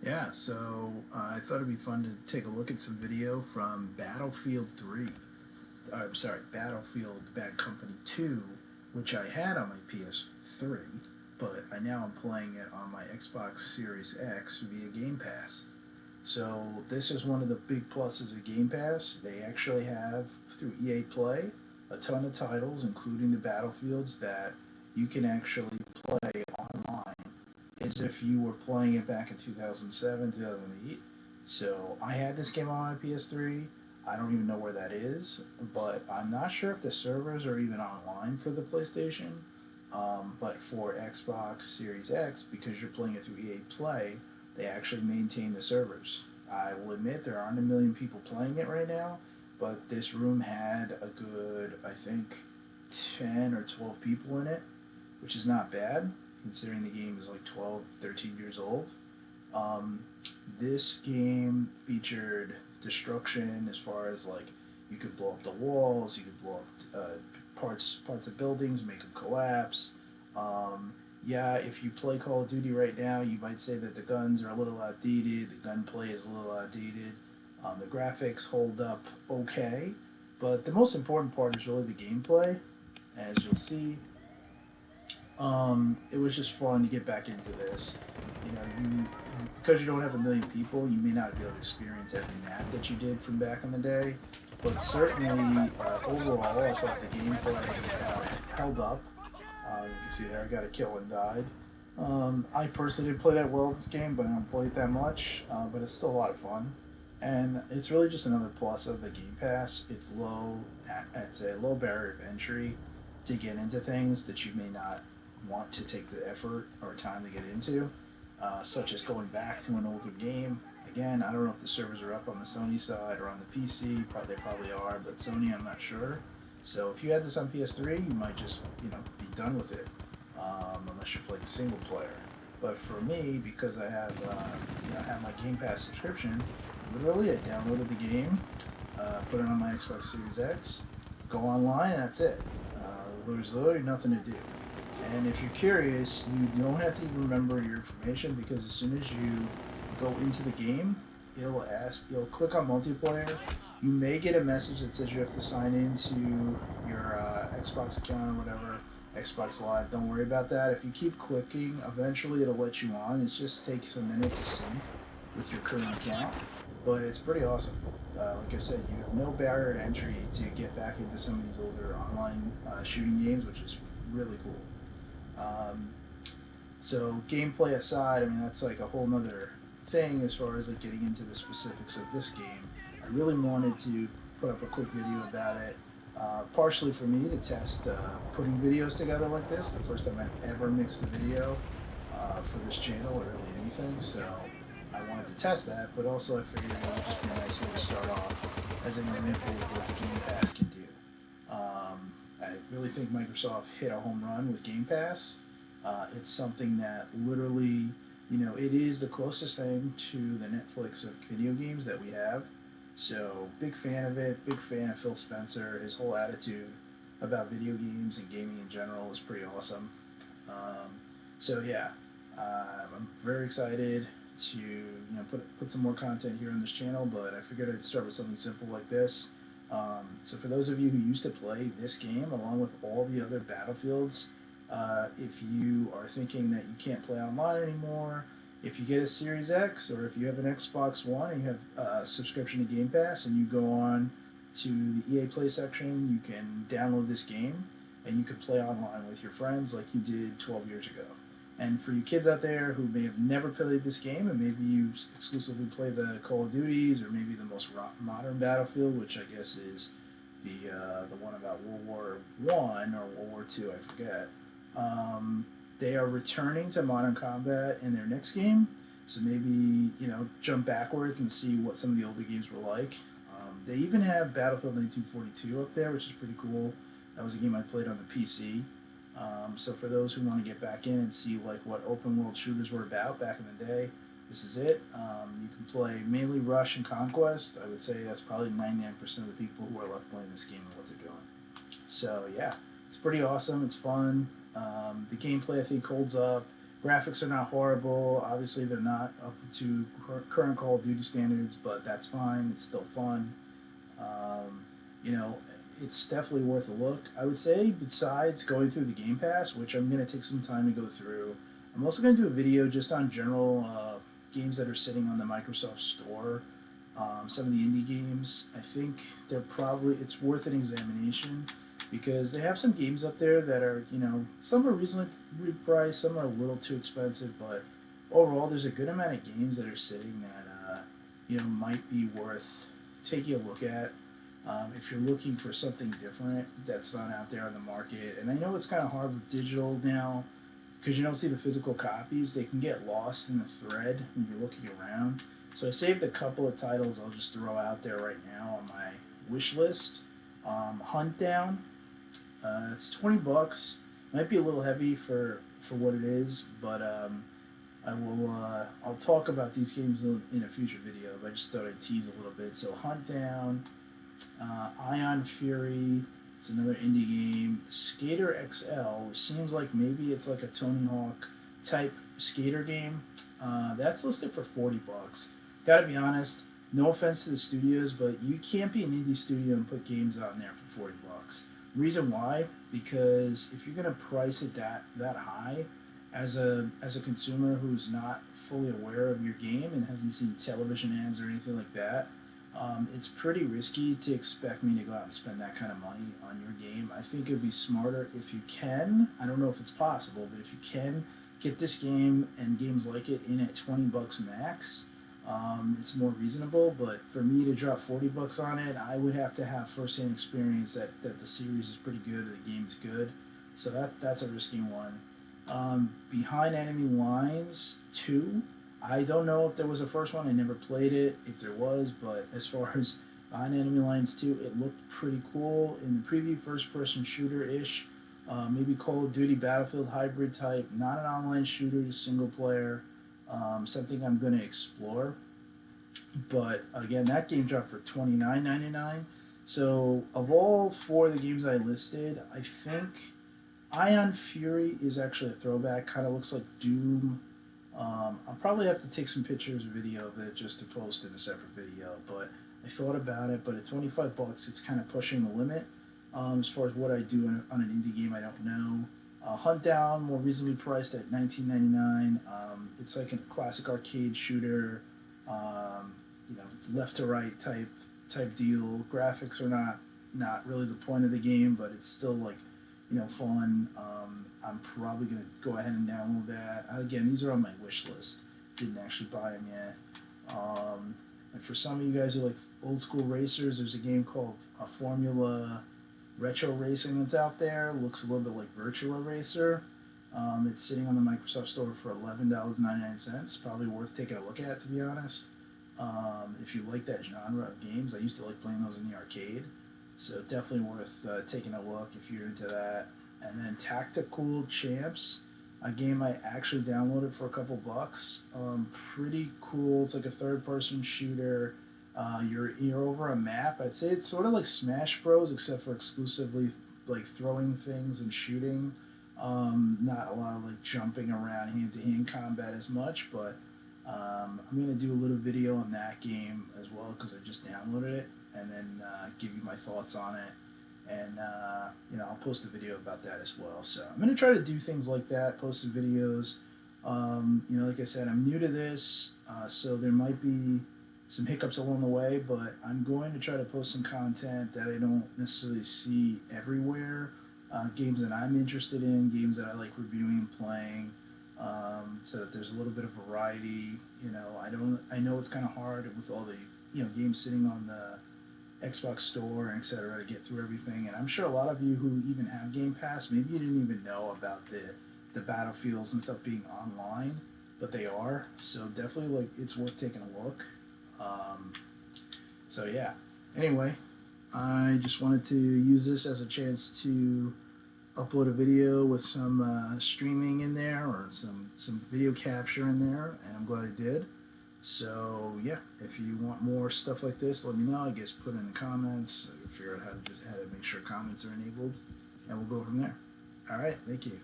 Yeah, so I thought it'd be fun to take a look at some video from Battlefield 3. I'm sorry, Battlefield Bad Company 2, which I had on my PS3, but I now am playing it on my Xbox Series X via Game Pass. So this is one of the big pluses of Game Pass. They actually have, through EA Play, a ton of titles, including the Battlefields, that you can actually play online as if you were playing it back in 2007, 2008. So I had this game on my PS3. I don't even know where that is, but I'm not sure if the servers are even online for the PlayStation. But for Xbox Series X, because you're playing it through EA Play, they actually maintain the servers. I will admit there aren't a million people playing it right now, but this room had a good, I think, 10 or 12 people in it, which is not bad considering the game is like 12, 13 years old. Um, this game featured destruction as far as like you could blow up the walls, you could blow up parts of buildings, make them collapse. Yeah, if you play Call of Duty right now, you might say that the guns are a little outdated, the gunplay is a little outdated, the graphics hold up okay, but the most important part is really the gameplay. As you'll see, it was just fun to get back into this. You because you don't have a million people, you may not be able to experience every map that you did from back in the day. But certainly, overall, I thought the gameplay held up. You can see there, I got a kill and died. I personally didn't play that well this game, but I don't play it that much. But it's still a lot of fun, and it's really just another plus of the Game Pass. It's a low barrier of entry to get into things that you may not want to take the effort or time to get into, such as going back to an older game. Again, I don't know if the servers are up on the Sony side or on the PC. They probably are, but Sony, I'm not sure. So if you had this on PS3, you might just be done with it, unless you're playing single player. But for me, because I have my Game Pass subscription, literally I downloaded the game, put it on my Xbox Series X, go online, and that's it. There's literally nothing to do. And if you're curious, you don't have to even remember your information because as soon as you go into the game, you'll click on multiplayer. You may get a message that says you have to sign into your Xbox account or whatever, Xbox Live. Don't worry about that. If you keep clicking, eventually it'll let you on. It just takes a minute to sync with your current account, but it's pretty awesome. Like I said, you have no barrier to entry to get back into some of these older online shooting games, which is really cool. Um, so gameplay aside, I mean that's like a whole nother thing as far as like getting into the specifics of this game. I really wanted to put up a quick video about it, partially for me to test putting videos together like this. The first time I've ever mixed a video for this channel or really anything, so I wanted to test that. But also I figured it would just be a nice way to start off as an example of what the Game Pass can do. I really think Microsoft hit a home run with Game Pass. It's something that literally, it is the closest thing to the Netflix of video games that we have. So, big fan of it, big fan of Phil Spencer. His whole attitude about video games and gaming in general is pretty awesome. So, yeah, I'm very excited to put some more content here on this channel, but I figured I'd start with something simple like this. So for those of you who used to play this game along with all the other Battlefields, if you are thinking that you can't play online anymore, if you get a Series X or if you have an Xbox One and you have a subscription to Game Pass and you go on to the EA Play section, you can download this game and you can play online with your friends like you did 12 years ago. And for you kids out there who may have never played this game, and maybe you exclusively play the Call of Duties, or maybe the most modern Battlefield, which I guess is the one about World War I or World War II, I forget. They are returning to modern combat in their next game, so maybe jump backwards and see what some of the older games were like. They even have Battlefield 1942 up there, which is pretty cool. That was a game I played on the PC. So for those who want to get back in and see like what open world shooters were about back in the day, this is it. You can play mainly Rush and Conquest. I would say that's probably 99% of the people who are left playing this game and what they're doing. So yeah, it's pretty awesome. It's fun. The gameplay I think holds up. Graphics are not horrible. Obviously, they're not up to current Call of Duty standards, but that's fine. It's still fun. Um, you know, it's definitely worth a look. I would say, besides going through the Game Pass, which I'm going to take some time to go through, I'm also going to do a video just on general games that are sitting on the Microsoft Store. Some of the indie games, I think it's worth an examination because they have some games up there that are, some are reasonably priced, some are a little too expensive, but overall, there's a good amount of games that are sitting that, might be worth taking a look at. If you're looking for something different that's not out there on the market, and I know it's kind of hard with digital now because you don't see the physical copies, they can get lost in the thread when you're looking around. So I saved a couple of titles I'll just throw out there right now on my wish list. Hunt Down, it's $20. Might be a little heavy for what it is, but I'll talk about these games in a future video. But I just thought I'd tease a little bit. So Hunt Down, Ion Fury. It's another indie game. Skater XL, which seems like maybe it's like a Tony Hawk type skater game. That's listed for $40. Gotta be honest, no offense to the studios, but you can't be an indie studio and put games out in there for $40. Reason why? Because if you're gonna price it that high, as a consumer who's not fully aware of your game and hasn't seen television ads or anything like that, it's pretty risky to expect me to go out and spend that kind of money on your game. I think it'd be smarter if you can. I don't know if it's possible, but if you can get this game and games like it in at $20 max, it's more reasonable. But for me to drop $40 on it, I would have to have first-hand experience that the series is pretty good, or the game's good. So that's a risky one. Behind Enemy Lines 2. I don't know if there was a first one. I never played it, if there was, but as far as Behind Enemy Lines 2, it looked pretty cool. In the preview, first-person shooter-ish, maybe Call of Duty Battlefield hybrid type, not an online shooter, just single player, something I'm going to explore. But again, that game dropped for $29.99. So of all four of the games I listed, I think Ion Fury is actually a throwback, kind of looks like Doom. I'll probably have to take some pictures or video of it just to post in a separate video, but I thought about it, but at $25 it's kind of pushing the limit. As far as what I do on an indie game, I don't know. Hunt Down, more reasonably priced at $19.99. It's like a classic arcade shooter, left to right type deal. Graphics are not really the point of the game, but it's still fun. I'm probably going to go ahead and download that. Again, these are on my wish list. Didn't actually buy them yet. And for some of you guys who like old school racers, there's a game called Formula Retro Racing that's out there. Looks a little bit like Virtua Racer. It's sitting on the Microsoft Store for $11.99. Probably worth taking a look at, to be honest. If you like that genre of games, I used to like playing those in the arcade. So definitely worth taking a look if you're into that. And then Tactical Champs, a game I actually downloaded for a couple bucks. Pretty cool. It's like a third-person shooter. You're over a map. I'd say it's sort of like Smash Bros, except for exclusively like throwing things and shooting. Not a lot of like jumping around hand-to-hand combat as much, but I'm gonna do a little video on that game as well because I just downloaded it, and then give you my thoughts on it. And I'll post a video about that as well. So I'm gonna try to do things like that, post some videos. Like I said, I'm new to this, so there might be some hiccups along the way, but I'm going to try to post some content that I don't necessarily see everywhere. Games that I'm interested in, games that I like reviewing and playing, so that there's a little bit of variety. I know it's kind of hard with all the games sitting on the Xbox Store and etc. to get through everything, and I'm sure a lot of you who even have Game Pass, maybe you didn't even know about the Battlefields and stuff being online, but they are. So definitely, it's worth taking a look. So yeah. Anyway, I just wanted to use this as a chance to upload a video with some streaming in there, or some video capture in there, and I'm glad I did. So yeah, if you want more stuff like this, let me know. I guess put it in the comments. I can figure out how to make sure comments are enabled, and we'll go from there. All right, thank you.